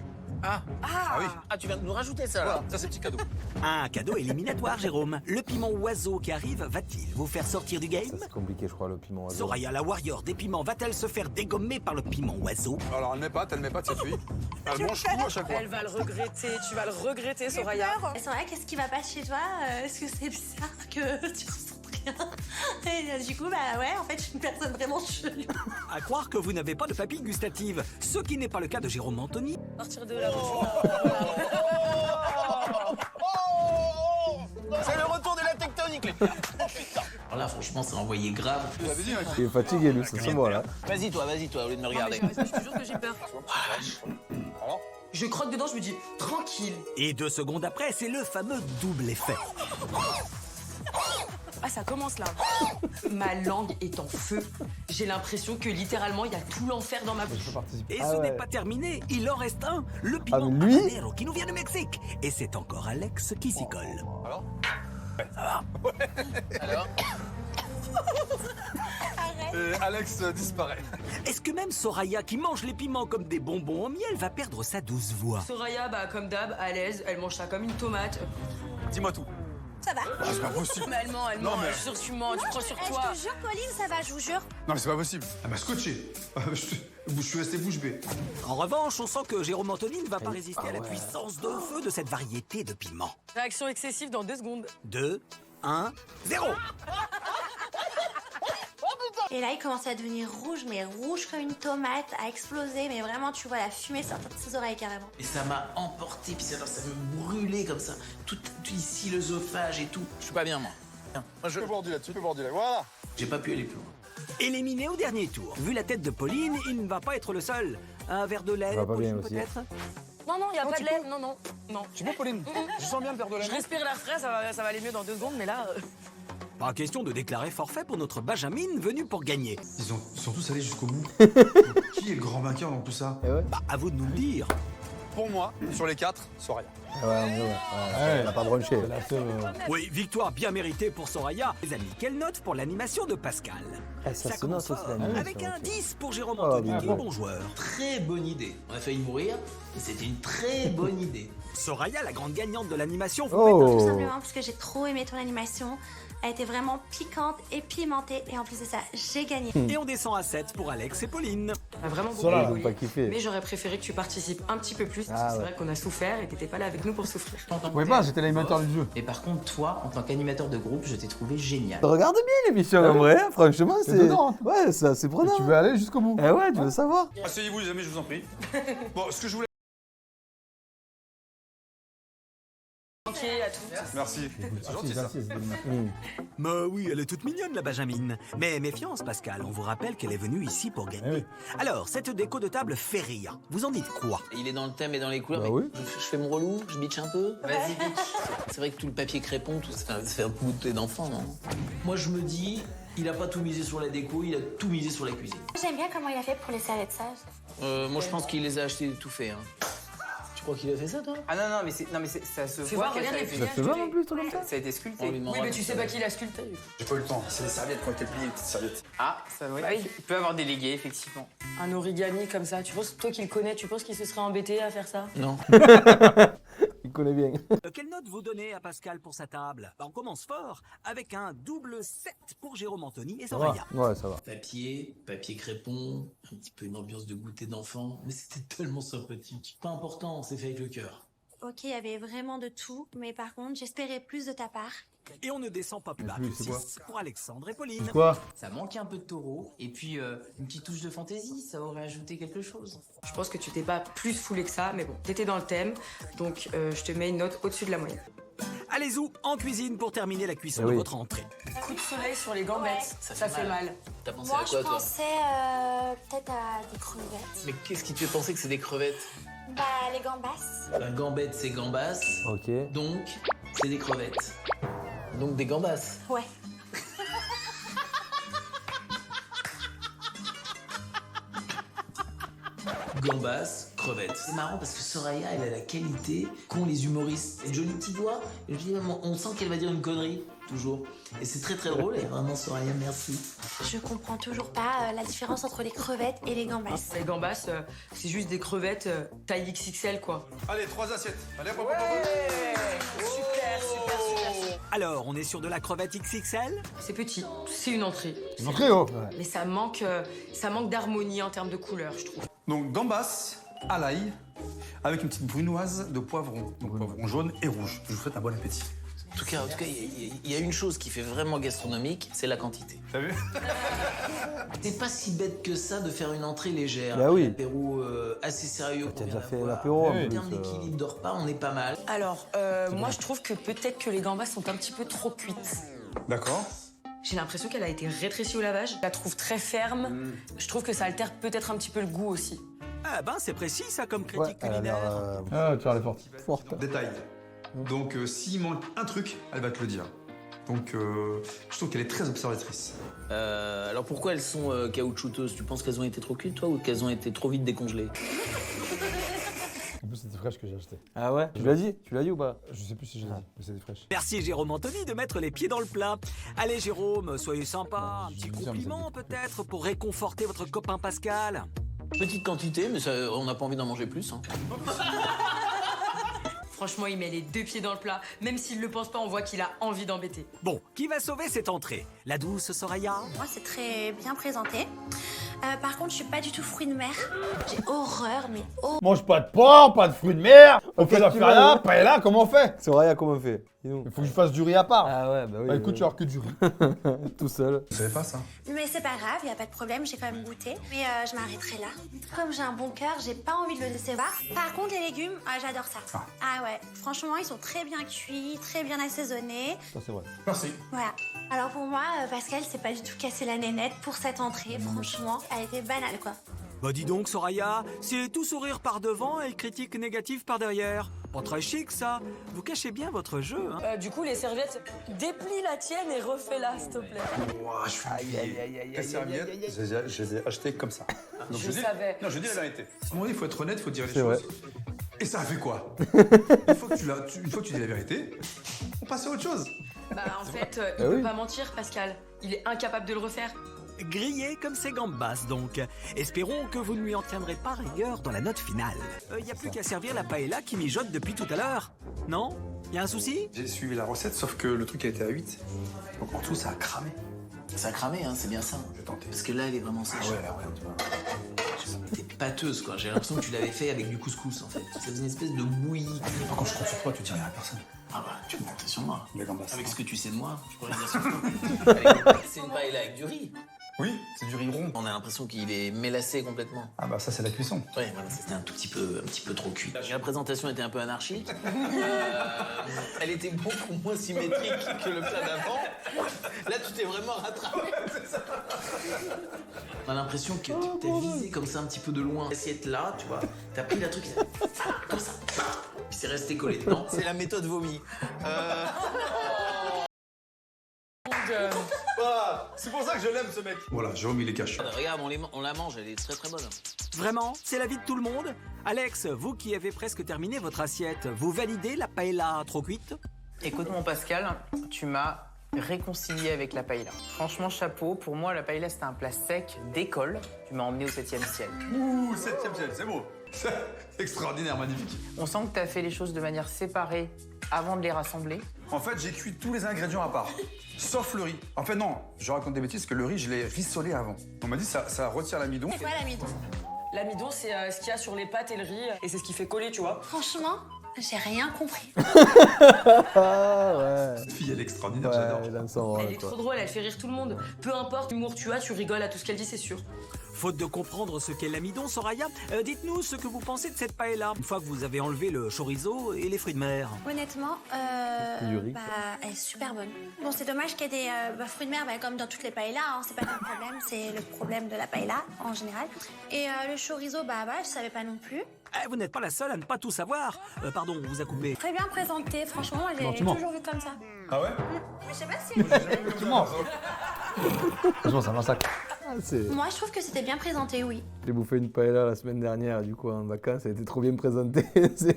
Ah, Ah oui. ah, tu viens de nous rajouter ça là. Voilà, ça c'est petit cadeau. Un cadeau éliminatoire, Jérôme. Le piment oiseau qui arrive va-t-il vous faire sortir du game? Ça c'est compliqué, je crois, le piment oiseau. Soraya, la warrior des piments, va-t-elle se faire dégommer par le piment oiseau? Alors elle met pas, elle met pas de cette fille. Elle mange tout à chaque fois. Elle va le regretter, tu vas le regretter, Soraya. C'est vrai, qu'est-ce qui va pas chez toi? Est-ce que c'est bizarre que tu ressens rien? Et du coup, bah ouais, en fait, je suis une personne vraiment chelou. À croire que vous n'avez pas de papilles gustatives, ce qui n'est pas le cas de Jérôme Anthony. Partir de là. C'est le retour de la tectonique, les gars. Oh putain. Alors là, franchement, ça a envoyé grave. Vous avez dit, hein, Il est fatigué lui, c'est moi là. Vas-y, toi, au lieu de me regarder. Je te jure que j'ai peur. Je croque dedans, je me dis tranquille. Et 2 secondes après, c'est le fameux double effet. Ah, ça commence là. Ma langue est en feu. J'ai l'impression que littéralement, il y a tout l'enfer dans ma bouche. Et Ah ce ouais. n'est pas terminé, il en reste un, le piment mais lui habanero qui nous vient de Mexique. Et c'est encore Alex qui s'y colle. Alors Alors? Et Alex disparaît. Est-ce que même Soraya, qui mange les piments comme des bonbons au miel, va perdre sa douce voix? Soraya, bah comme d'hab, à l'aise, elle mange ça comme une tomate. Dis-moi tout. Ça va. Ah, c'est pas possible. Mais elle ment, Non, mais- je suis sûre que tu mens, tu crois sur Je toi. te jure, Pauline, ça va, je vous jure. Non mais c'est pas possible. Elle m'a scotché. Je suis resté bouche bée. En revanche, on sent que Jérôme Anthony ne va pas résister à la puissance de feu de cette variété de piments. Réaction excessive dans 2 secondes. 2, 1, 0. Et là, il commençait à devenir rouge, mais rouge comme une tomate, à exploser. Mais vraiment, tu vois la fumée sortir de ses oreilles carrément. Et ça m'a emporté, puis ça me brûlait comme ça. Tout ici, l'œsophage et tout. Je suis pas bien, moi. Tiens, moi, Tu peux boire du lait, voilà. J'ai pas pu aller plus loin. Éliminé au dernier tour. Vu la tête de Pauline, il ne va pas être le seul. Un verre de lait, Ça va pas Pauline, bien aussi. peut-être? Non, non, il a pas de lait. Non, non, non. Tu peux Pauline? Je sens bien le verre de lait. Je respire l'air frais, ça va aller mieux dans 2 secondes, mais là. Pas question de déclarer forfait pour notre Benjamin venu pour gagner. Ils sont tous allés jusqu'au bout. Qui est le grand vainqueur dans tout ça? Bah, à vous de nous le dire. Pour moi, sur les 4, Soraya. Ouais, on a pas bronché. Oui, victoire bien méritée pour Soraya. Les amis, quelle note pour l'animation de Pascal? Ça se commence note aussi fort, l'animation. avec un 10 pour Jérôme Oh, Anthony, bien qui est bon. bon joueur. Très bonne idée. On a failli mourir, mais c'était une très bonne idée. Soraya, la grande gagnante de l'animation, vous Oh. Tout simplement parce que j'ai trop aimé ton animation. Elle était vraiment piquante et pimentée. Et en plus de ça, j'ai gagné. Et on descend à 7 pour Alex et Pauline. On a vraiment beaucoup Ils ont rigolé. pas kiffé. Mais j'aurais préféré que tu participes un petit peu plus. Parce Ah que c'est ouais. vrai qu'on a souffert et t'étais pas là avec nous pour souffrir. Ouais, pas, j'étais l'animateur du jeu. Et par contre, toi, en tant qu'animateur de groupe, je t'ai trouvé génial. Regarde bien l'émission en vrai, franchement, T'es c'est. dedans, hein. Ouais, c'est assez prenant. Tu veux aller jusqu'au bout. Eh ouais, tu veux savoir. Asseyez-vous les amis, je vous en prie. Bon, ce que je voulais... appliqué à tout. Merci. C'est gentil ça. Mais oui, elle est toute mignonne, la Benjamine. Mais méfiance, Pascal, on vous rappelle qu'elle est venue ici pour gagner. Alors, cette déco de table fait rien. Vous en dites quoi? Il est dans le thème et dans les couleurs. Bah mais oui. je fais mon relou, je bitch un peu. Vas-y, bitch. C'est vrai que tout le papier crépon, tout ça fait un goûter d'enfant, non? Moi, je me dis, il a pas tout misé sur la déco, il a tout misé sur la cuisine. J'aime bien comment il a fait pour les serviettes sages. Moi, je pense qu'il les a achetés tout fait. Hein. Tu crois qu'il a fait ça, toi? Ah non, mais ça se Fais voit voir, qu'elle regarde a les été- pliés. Ça se voit non plus, toi, comme ça? Ça a été sculpté. On lui Oui, demandera mais tout tu sais ça. pas qui l'a sculpté. J'ai pas eu le temps. C'est les serviettes qui ont été pliées, les petites serviettes. Ah, ça oui. Il peut avoir délégué, effectivement. Un origami comme ça, tu penses, toi qui le connais, tu penses qu'il se serait embêté à faire ça? Non. Il connaît bien. Quelle note vous donnez à Pascal pour sa table? On commence fort avec un double 7 pour Jérôme Anthony et Ça va. Soraya. Ouais, ça va. Papier crépon, un petit peu une ambiance de goûter d'enfant, mais c'était tellement sympathique. Pas important, c'est fait avec le cœur. Ok, il y avait vraiment de tout, mais par contre, j'espérais plus de ta part. Et on ne descend pas plus bas plus, que c'est quoi 6 pour Alexandre et Pauline. Quoi? Ça manquait un peu de taureau, et puis une petite touche de fantaisie, ça aurait ajouté quelque chose. Je pense que tu t'es pas plus foulé que ça, mais bon, t'étais dans le thème, donc je te mets une note au-dessus de la moyenne. Allez-y en cuisine pour terminer la cuisson Eh de oui. votre entrée. Coup de soleil sur les gambettes, ça fait mal. T'as pensé Moi, à quoi, je toi? pensais peut-être à des crevettes. Mais qu'est-ce qui te fait penser que c'est des crevettes? Bah, les gambas. La gambette, c'est gambasse, Ok. donc c'est des crevettes. Donc des gambasses. Ouais. Gambas, crevettes. C'est marrant parce que Soraya, elle a la qualité qu'ont les humoristes. Elle a de jolis petits doigts. Et je dis, on sent qu'elle va dire une connerie, toujours. Et c'est très très drôle. Et vraiment, Soraya, merci. Je comprends toujours pas la différence entre les crevettes et les gambas. Les gambas, c'est juste des crevettes taille XXL, quoi. Allez, 3 assiettes. Allez, hop, hop, Super, super, super. Alors, on est sur de la crevette XXL? C'est petit, c'est une entrée. Une entrée, oh. Mais ça manque d'harmonie en termes de couleurs, je trouve. Donc gambas à l'ail avec une petite brunoise de poivron. Donc poivron jaune et rouge. Je vous souhaite un bon appétit. En tout cas, il y a une chose qui fait vraiment gastronomique, c'est la quantité. T'as vu? C'est pas si bête que ça de faire une entrée légère. Bah oui. Un apéro assez sérieux. T'as qu'on déjà vient fait d'avoir. l'apéro, en En plus, termes d'équilibre de repas, on est pas mal. Alors, moi, je trouve que peut-être que les gambas sont un petit peu trop cuites. D'accord. J'ai l'impression qu'elle a été rétrécie au lavage. Je la trouve très ferme. Je trouve que ça altère peut-être un petit peu le goût aussi. Ah ben, c'est précis ça comme Ouais, critique elle a l'air. culinaire. Ah, tu as l'air forte. Détail. Donc s'il manque un truc, elle va te le dire. Donc je trouve qu'elle est très observatrice. Alors pourquoi elles sont caoutchouteuses? Tu penses qu'elles ont été trop cuites, toi, ou qu'elles ont été trop vite décongelées? En plus, c'était fraîche que j'ai acheté. Ah ouais? Tu l'as dit ou pas? Je sais plus si j'ai dit, mais c'était fraîche. Merci Jérôme Anthony de mettre les pieds dans le plat. Allez Jérôme, soyez sympa. Un petit compliment peut-être pour réconforter votre copain Pascal. Petite quantité, mais ça, on n'a pas envie d'en manger plus. Hein. Franchement, il met les deux pieds dans le plat. Même s'il le pense pas, on voit qu'il a envie d'embêter. Bon, qui va sauver cette entrée? La douce Soraya? Moi, c'est très bien présenté. Par contre, je suis pas du tout fruit de mer. J'ai horreur, mais Mange pas de porc, pas de fruits de mer. On fait la faria, paella, comment on fait? Soraya, comment on fait? Dis-nous. Il faut que je fasse du riz à part. Ah ouais, bah oui. Bah écoute, tu vas avoir que du riz. Tout seul. Vous savez pas ça? Mais c'est pas grave, y a pas de problème, j'ai quand même goûté. Mais je m'arrêterai là. Comme j'ai un bon cœur, j'ai pas envie de le décevoir. Par contre, les légumes, j'adore ça. Ah ouais, franchement, ils sont très bien cuits, très bien assaisonnés. Ça, c'est vrai. Merci. Voilà. Alors pour moi, Pascal, c'est pas du tout cassé la nénette pour cette entrée, franchement. Elle était banale, quoi. Bah dis donc Soraya, c'est tout sourire par devant et critique négative par derrière. Pas très chic ça. Vous cachez bien votre jeu, hein. Du coup, les serviettes, déplie la tienne et refais-la, s'il te plaît. Ouah, je suis plié. Les serviettes, je les ai achetées comme ça. Donc, Je savais. Non, je dis la vérité. À un moment donné, il faut être honnête, il faut dire les C'est choses. Et ça a fait quoi? Une fois que tu dis la vérité, on passe à autre chose. Bah, en fait, il peut pas mentir, Pascal. Il est incapable de le refaire. Grillé comme ces gambas donc. Espérons que vous ne lui en tiendrez pas rigueur dans la note finale. Y a plus qu'à servir la paella qui mijote depuis tout à l'heure. Non? Y a un souci? J'ai suivi la recette, sauf que le truc a été à 8. Donc en tout, ça a cramé. Ça a cramé, hein, c'est bien ça. J'ai tenté. Parce que là, elle est vraiment sèche. T'es pâteuse, quoi. J'ai l'impression que tu l'avais fait avec du couscous, en fait. Ça faisait une espèce de bouillie. Par contre, je compte sur toi, tu dis rien à personne. Ah bah, tu peux compter sur moi. Les gambas. Avec ce que tu sais de moi, je pourrais le dire sur toi. Allez, c'est une paella avec du riz. Oui, c'est du riz rond. On a l'impression qu'il est mélassé complètement. Ah bah ça c'est la cuisson. Ouais, voilà, c'était un petit peu trop cuit. La présentation était un peu anarchique. Elle était beaucoup moins symétrique que le plat d'avant. Là, tu t'es vraiment rattrapé. On a l'impression que t'as visé comme ça un petit peu de loin. L'assiette là, tu vois, t'as pris la truc, comme ça. Puis c'est resté collé dedans. C'est la méthode vomi. C'est pour ça que je l'aime ce mec. Voilà, Jérôme il est caché. Regarde, on la mange, elle est très très bonne. Vraiment, c'est l'avis de tout le monde? Alex, vous qui avez presque terminé votre assiette, vous validez la paella trop cuite? Écoute mon Pascal, tu m'as réconcilié avec la paella. Franchement, chapeau. Pour moi, la paella, c'était un plat sec d'école. Tu m'as emmené au 7e ciel. Ouh, 7e ciel, c'est beau. C'est extraordinaire, magnifique. On sent que tu as fait les choses de manière séparée avant de les rassembler. En fait, j'ai cuit tous les ingrédients à part, sauf le riz. En fait, non, je raconte des bêtises, parce que le riz, je l'ai rissolé avant. On m'a dit ça retire l'amidon. C'est quoi l'amidon? L'amidon, c'est ce qu'il y a sur les pâtes et le riz, et c'est ce qui fait coller, tu vois. Franchement, j'ai rien compris. Cette fille, elle est extraordinaire, j'adore. Elle est trop drôle, elle fait rire tout le monde. Peu importe l'humour que tu as, tu rigoles à tout ce qu'elle dit, c'est sûr. Faute de comprendre ce qu'est l'amidon, Soraya, dites-nous ce que vous pensez de cette paella, une fois que vous avez enlevé le chorizo et les fruits de mer. Honnêtement, elle est super bonne. Bon, c'est dommage qu'il y ait des fruits de mer, comme dans toutes les paellas, hein, c'est pas le problème, c'est le problème de la paella en général. Et le chorizo, je savais pas non plus. Vous n'êtes pas la seule à ne pas tout savoir. Pardon, on vous a coupé. Très bien présenté, franchement, moi j'ai toujours vu comme ça. Ah ouais? Mais je sais pas si... Franchement, ça massacre. Moi, je trouve que c'était bien présenté, oui. J'ai bouffé une paella la semaine dernière, du coup, en vacances, ça a été trop bien présenté.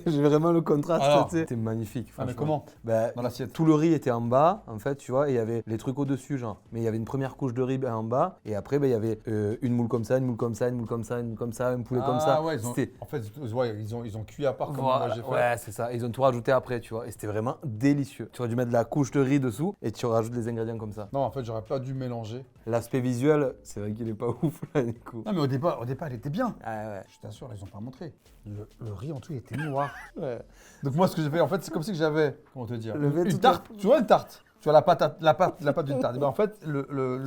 J'ai vraiment le contraste, Alors, c'était magnifique. Ah, mais franchement. comment? Dans l'assiette. Tout le riz était en bas, en fait, tu vois, et il y avait les trucs au-dessus, genre. Mais il y avait une première couche de riz en bas, et après, il y avait une moule comme ça, une moule comme ça, une moule comme ça, une moule comme ça, un poulet comme ça. Ah ouais, en fait, ils ont cuit à part comme moi j'ai fait. Ouais, c'est ça. Ils ont tout rajouté après, tu vois, et c'était vraiment délicieux. Tu aurais dû mettre de la couche de riz dessous, et tu rajoutes les ingrédients comme ça. Non, en fait, j'aurais pas dû mélanger. L'aspect visuel, c'est vrai qu'il est pas ouf, là, du coup. Non, mais au départ, il était bien. Ah ouais. Je t'assure, ils ont pas montré. Le riz en tout, il était noir. Ouais. Donc moi, ce que j'ai fait, en fait, c'est comme si j'avais, comment te dire, Levé une toute tarte. Tu vois une tarte? Tu vois la pâte d'une tarte. Et ben en fait, le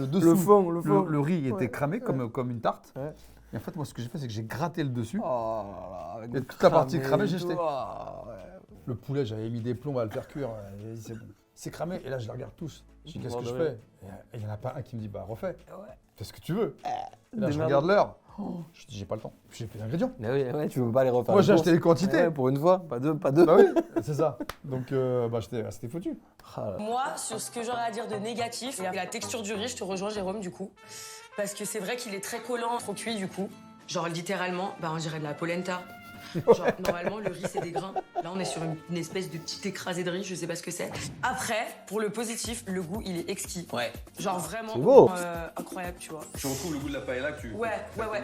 dessous, Le fond. le riz était Ouais. cramé comme une tarte. Ouais. Et en fait, moi, ce que j'ai fait, c'est que j'ai gratté le dessus. Oh là là, avec Et le toute la partie cramé cramée, et j'ai tout. jeté. Ah, ouais. Le poulet, j'avais mis des plombs à le faire cuire. J'ai dit, c'est bon. C'est cramé. Et là, je les regarde tous. Je dis, qu'est-ce que je fais? Et il n'y en a pas un qui me dit, refais. Fais ce que tu veux. Et là, je Démerde. regarde l'heure. Je dis, j'ai pas le temps. Puis j'ai fait l'ingrédient. Mais oui, ouais, tu veux pas les refaire. Moi, les j'ai courses. acheté les quantités. Ouais, pour une fois, pas deux. Bah oui, c'est ça. Donc, c'était foutu. Ah là. Moi, sur ce que j'aurais à dire de négatif, et la texture du riz, je te rejoins, Jérôme, du coup. Parce que c'est vrai qu'il est très collant, trop cuit, du coup. Genre, littéralement, on dirait de la polenta. Genre, normalement, le riz, c'est des grains. Là, on est sur une espèce de petit écrasé de riz, je sais pas ce que c'est. Après, pour le positif, le goût, il est exquis. Ouais. Genre, vraiment C'est beau. incroyable, tu vois. Tu retrouves le goût de la paella que tu... Ouais.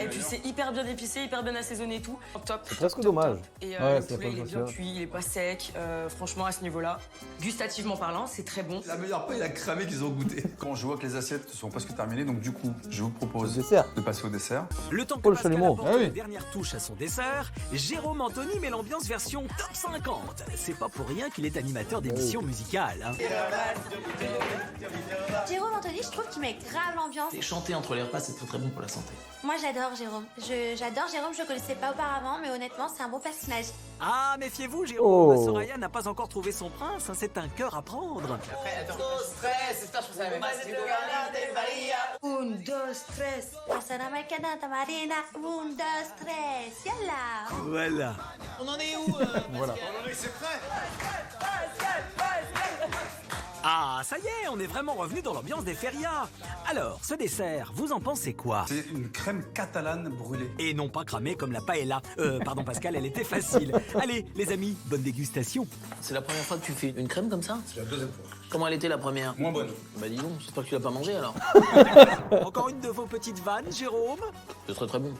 Et puis, c'est hyper bien épicé, hyper bien assaisonné et tout. Top. C'est presque dommage. Et Ouais, le c'est poulet, pas il est bien possible. cuit, il est pas sec. Franchement, à ce niveau-là, gustativement parlant, c'est très bon. La meilleure paella cramée qu'ils ont goûté. Quand je vois que les assiettes sont presque terminées, donc du coup, je vous propose Le dessert. de passer au dessert. Le temps que Paul Pascal Chalumeau. apporte Ah oui. la dernière touche à son dessert, Jérôme Anthony met l'ambiance version top 50. C'est pas pour rien qu'il est animateur d'émissions musicales. Hein. Jérôme Anthony, je trouve qu'il met grave l'ambiance. Et chanter entre les repas, c'est très très bon pour la santé. Moi, j'adore Jérôme. J'adore Jérôme, je le connaissais pas auparavant, mais honnêtement, c'est un bon personnage. Ah, méfiez-vous, Jérôme, Oh. Soraya n'a pas encore trouvé son prince, hein, c'est un cœur à prendre. Un, deux, tres. Passera mai cadata marina, un, deux, tres, yalla. Voilà. On en est où Voilà. Ah, ça y est, on est vraiment revenu dans l'ambiance des férias. Alors, ce dessert, vous en pensez quoi? C'est une crème catalane brûlée. Et non pas cramée comme la paella. Pardon Pascal, elle était facile. Allez, les amis, bonne dégustation. C'est la première fois que tu fais une crème comme ça? C'est la deuxième fois. Comment elle était la première? Moins bonne. Bah dis donc, j'espère que tu l'as pas mangé alors. Encore une de vos petites vannes, Jérôme? Ce serait très bon.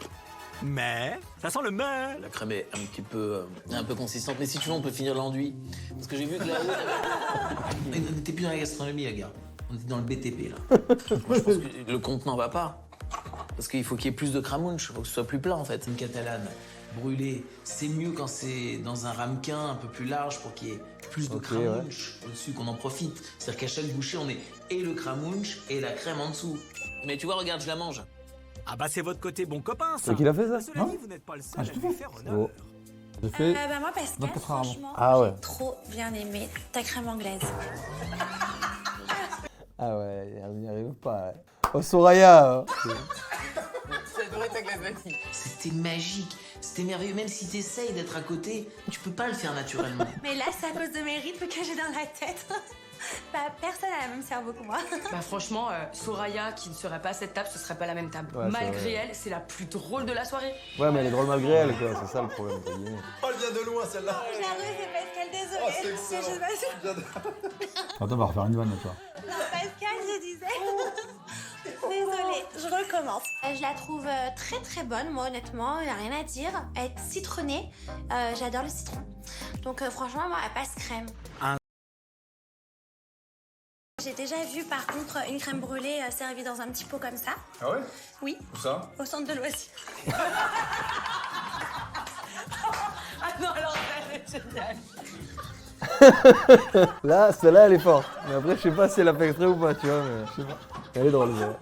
Mais, ça sent le mais. La crème est un peu consistante, mais si tu veux, on peut finir l'enduit. Parce que j'ai vu que là-haut, on n'était plus dans la gastronomie, les gars. On était dans le BTP, là. Moi, je pense que le contenant va pas. Parce qu'il faut qu'il y ait plus de cramounch, il faut que ce soit plus plat, en fait. Une catalane, brûlé, c'est mieux quand c'est dans un ramequin un peu plus large pour qu'il y ait plus de cramunch au-dessus, qu'on en profite. C'est-à-dire qu'à chaque bouchée, on est et le cramunch et la crème en dessous. Mais tu vois, regarde, je la mange. Ah bah c'est votre côté bon copain, ça. C'est qui l'a fait ça? Cela dit, vous n'êtes pas le seul à lui faire honneur. Oh. J'ai fait Bah moi, Pascal, 24 heures avant. franchement, Ah ouais. j'ai trop bien aimé ta crème anglaise. Ah ouais, elle n'y arrive pas. Ouais. Oh, Soraya. J'adorais ta glace vanille. C'était magique, c'était merveilleux. Même si t'essayes d'être à côté, tu peux pas le faire naturellement. Mais là, c'est à cause de mes rythmes que j'ai dans la tête. Bah, personne n'a le même cerveau que moi. Bah franchement, Soraya qui ne serait pas à cette table, ce serait pas la même table. Ouais, c'est Malgré vrai. elle, c'est la plus drôle de la soirée. Ouais, mais elle est drôle malgré elle, quoi. C'est ça le problème. entre guillemets. Oh, elle vient de loin celle-là. J'avoue, c'est Pascal, désolée. Oh, c'est excellent. Attends, on va refaire une vanne, toi. Non, Pascal, je disais. Désolée, je recommence. Je la trouve très très bonne, moi honnêtement, il n'y a rien à dire. Elle est citronnée, j'adore le citron. Donc franchement, moi, elle passe crème. J'ai déjà vu par contre une crème brûlée servie dans un petit pot comme ça. Ah ouais? Oui, Où ça? au centre de loisirs. Ah non, alors c'est génial. Là, celle-là, elle est forte. Mais après, je sais pas si elle a fait exprès ou pas, tu vois. Mais je sais pas. Elle est drôle, celle-là.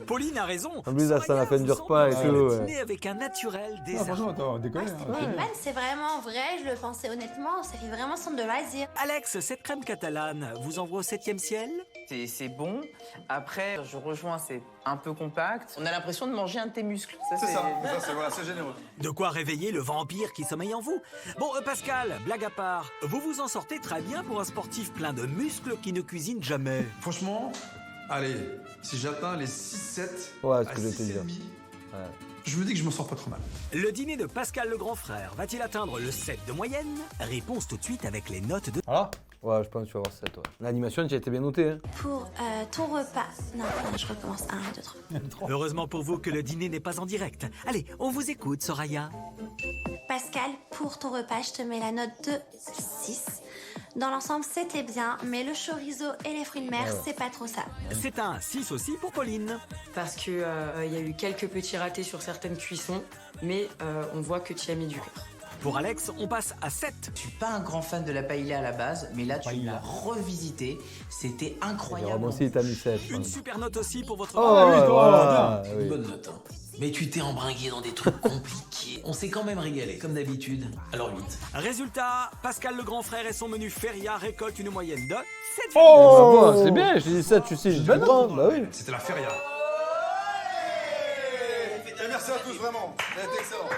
Pauline a raison. En plus, là, ça la fin du repas et tout. Le Ouais. dîner avec un naturel Ah, désert. franchement, attends, déconner. Les vannes, c'est vraiment vrai, je le pensais honnêtement, ça fait vraiment centre de loisirs. Alex, cette crème catalane vous envoie au 7e ciel? C'est bon. Après, je rejoins, c'est un peu compact. On a l'impression de manger un de tes muscles. Ça, C'est ça, c'est voilà, c'est généreux. De quoi réveiller le vampire qui sommeille en vous. Bon, Pascal, blague à part, vous vous en sortez très bien pour un sportif plein de muscles qui ne cuisine jamais. Franchement, allez, si j'atteins les 6-7 Ouais, ce à que je vais te dire. 6,5, Ouais. je me dis que je m'en sors pas trop mal. Le dîner de Pascal le grand frère va-t-il atteindre le 7 de moyenne? Réponse tout de suite avec les notes de... Voilà. Ouais, je pense que tu vas avoir 7, ouais. L'animation, tu as été bien notée, hein. Pour ton repas. Non, je recommence. 1, 2, 3. Heureusement pour vous que le dîner n'est pas en direct. Allez, on vous écoute, Soraya. Pascal, pour ton repas, je te mets la note de 6. Dans l'ensemble, c'était bien, mais le chorizo et les fruits de mer, c'est pas trop ça. C'est un 6 aussi pour Pauline. Parce que il y a eu quelques petits ratés sur certaines cuissons, mais on voit que tu y as mis du cœur. Pour Alex, on passe à 7. Je suis pas un grand fan de la paella à la base, mais là tu l'as revisité, c'était incroyable. Moi aussi, t'as mis 7. Une super note aussi pour votre... Oh, oui, toi, voilà. Une Oui. bonne note, hein. Mais tu t'es embringué dans des trucs compliqués. On s'est quand même régalé, comme d'habitude. Alors 8. Résultat, Pascal le grand frère et son menu Feria récoltent une moyenne de 7. Oh, c'est bien, je dis 7, tu sais, je bonne comprends. Bah oui. C'était la feria. Et merci à tous, vraiment. Ça a été excellent.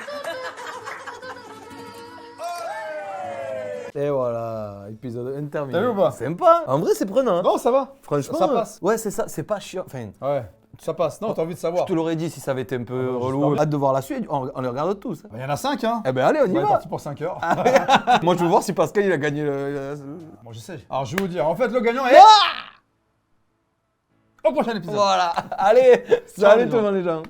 Et voilà, épisode 1 terminé. T'as vu ou pas? Sympa. En vrai, c'est prenant. Hein. Non, ça va. Franchement, ça passe. Ouais, c'est ça, c'est pas chiant. Enfin, Ouais, ça passe. Non, t'as envie de savoir. je te l'aurais dit si ça avait été un peu Ah bah, relou. j'espère. Hâte de voir la suite, on les regarde tous. Il y en a 5, hein. Eh ben allez, on y On est va. parti pour 5 heures. Moi, je veux voir si Pascal il a gagné Bon, je sais. Alors, je vais vous dire. En fait, le gagnant est... Au prochain épisode. Voilà. Allez, salut les tout le monde les gens.